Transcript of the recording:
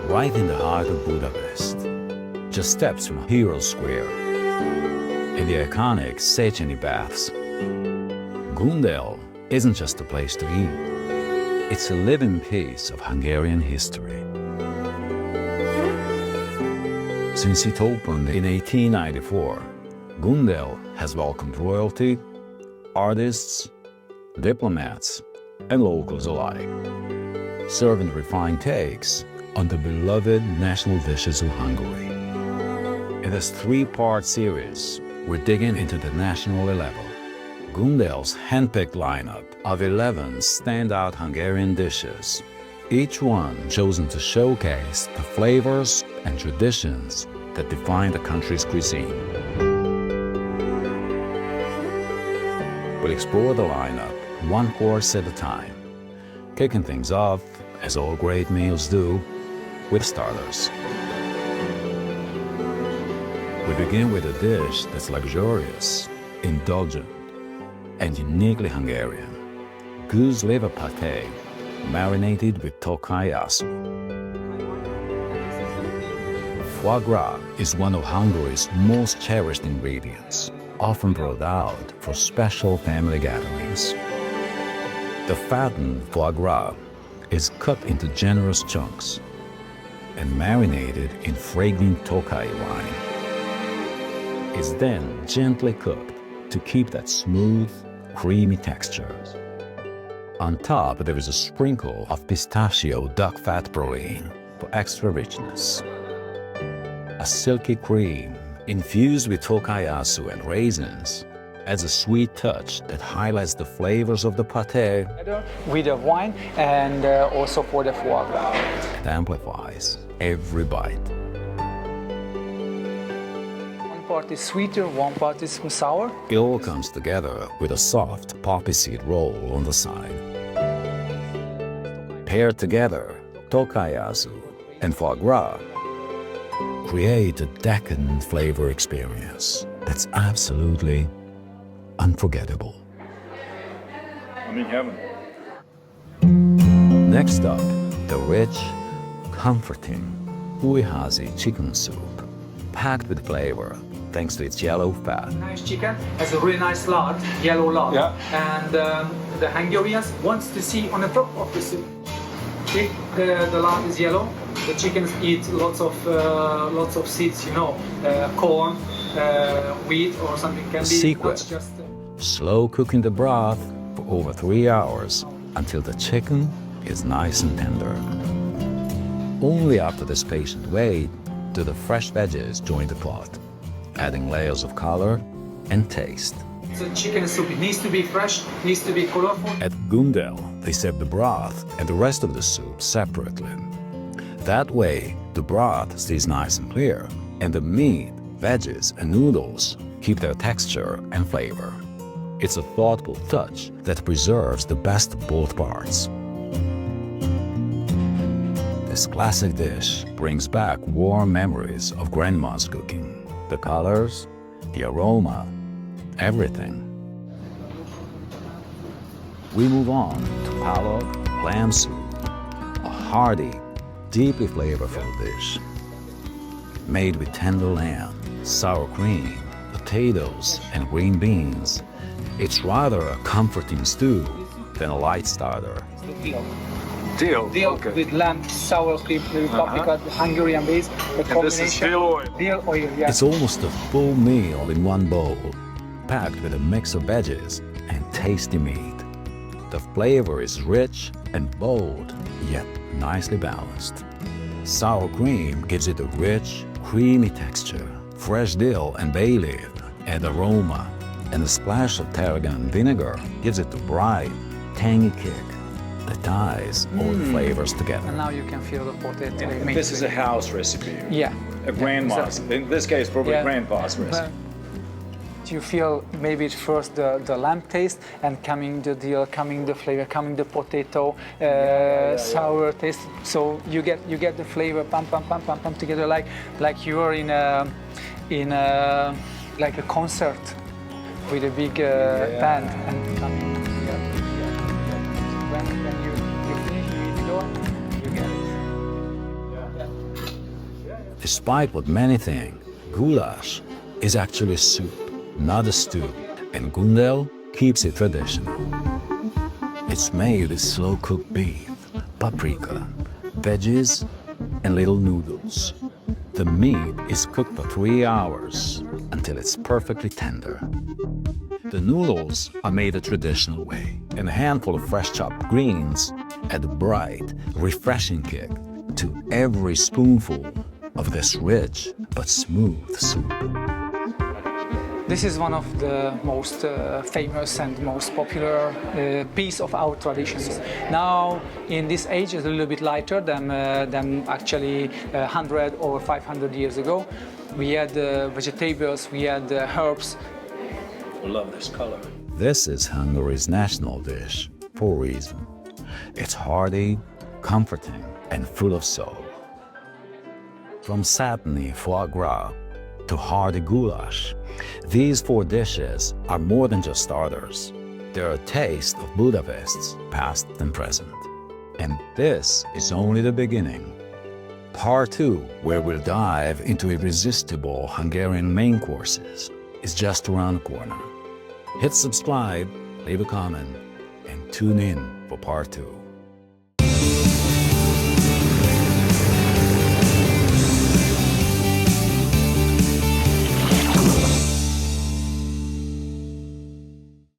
Right in the heart of Budapest, just steps from Hero Square, in the iconic Széchenyi Baths. Gundel isn't just a place to eat, it's a living piece of Hungarian history. Since it opened in 1894, Gundel has welcomed royalty, artists, diplomats, and locals alike, serving refined takes on the beloved national dishes of Hungary. In this three-part series, we're digging into the national level. Gundel's handpicked lineup of 11 standout Hungarian dishes, each one chosen to showcase the flavors and traditions that define the country's cuisine. We'll explore the lineup one course at a time, kicking things off, as all great meals do, with starters. We begin with a dish that's luxurious, indulgent, and uniquely Hungarian: goose liver pate, marinated with Tokaji Aszú. Foie gras is one of Hungary's most cherished ingredients, often brought out for special family gatherings. The fattened foie gras is cut into generous chunks and marinated in fragrant Tokaji wine. It's then gently cooked to keep that smooth, creamy texture. On top, there is a sprinkle of pistachio duck fat protein for extra richness. A silky cream infused with Tokaji Aszú and raisins adds a sweet touch that highlights the flavors of the pate with the wine and also for the foie gras. and amplifies every bite. One part is sweeter, one part is sour. It all comes together with a soft poppy seed roll on the side. Paired together, Tokaji Aszú and foie gras create a decadent flavor experience that's absolutely unforgettable. I'm in heaven. Next up, the rich, comforting Gulyás chicken soup, packed with flavor thanks to its yellow fat. Nice chicken has a really nice lard, yellow lard, and the Hungarians wants to see on the top of the soup. If the lard is yellow, the chickens eat lots of seeds, you know, corn, wheat, or something. Can The be secret: not just. slow cooking the broth for over 3 hours until the chicken is nice and tender. Only after this patient wait do the fresh veggies join the pot, adding layers of color and taste. So chicken soup, it needs to be fresh, needs to be colorful. At Gundel, they serve the broth and the rest of the soup separately. That way, the broth stays nice and clear, and the meat, veggies, and noodles keep their texture and flavor. It's a thoughtful touch that preserves the best of both parts. This classic dish brings back warm memories of grandma's cooking. The colors, the aroma, everything. We move on to palo lamb soup, a hearty, deeply flavorful dish. Made with tender lamb, sour cream, potatoes, and green beans, it's rather a comforting stew than a light starter. Deal. Okay. With lamb, sour cream, paprika, the Hungarian base, the combination. This is veal oil. Veal oil, yeah. It's almost a full meal in one bowl, packed with a mix of veggies and tasty meat. The flavor is rich and bold, yet nicely balanced. Sour cream gives it a rich, creamy texture. Fresh dill and bay leaf add aroma, and a splash of tarragon vinegar gives it a bright, tangy kick that ties all the flavors together. And now you can feel the potato. And this is a house recipe. Yeah. A grandma's. Exactly. In this case, probably grandpa's recipe. You feel maybe at first the lamb taste, and coming the dill, coming the flavor, coming the potato, sour taste. So you get the flavor, pam together, like you are in a like a concert with a big band and coming together. When you finish, you eat it all, you get it. Despite what many think, goulash is actually soup, not a stew, and Gundel keeps it traditional. It's made with slow-cooked beef, paprika, veggies, and little noodles. The meat is cooked for 3 hours until it's perfectly tender. The noodles are made the traditional way, and a handful of fresh chopped greens add a bright, refreshing kick to every spoonful of this rich but smooth soup. This is one of the most famous and most popular piece of our traditions. Now, in this age, it's a little bit lighter than actually 100 or 500 years ago. We had vegetables, we had herbs. I love this color. This is Hungary's national dish for a reason. It's hearty, comforting, and full of soul. From satiny foie gras to hearty goulash, these 4 dishes are more than just starters. They're a taste of Budapest's past and present. And this is only the beginning. Part 2, where we'll dive into irresistible Hungarian main courses, is just around the corner. Hit subscribe, leave a comment, and tune in for Part 2.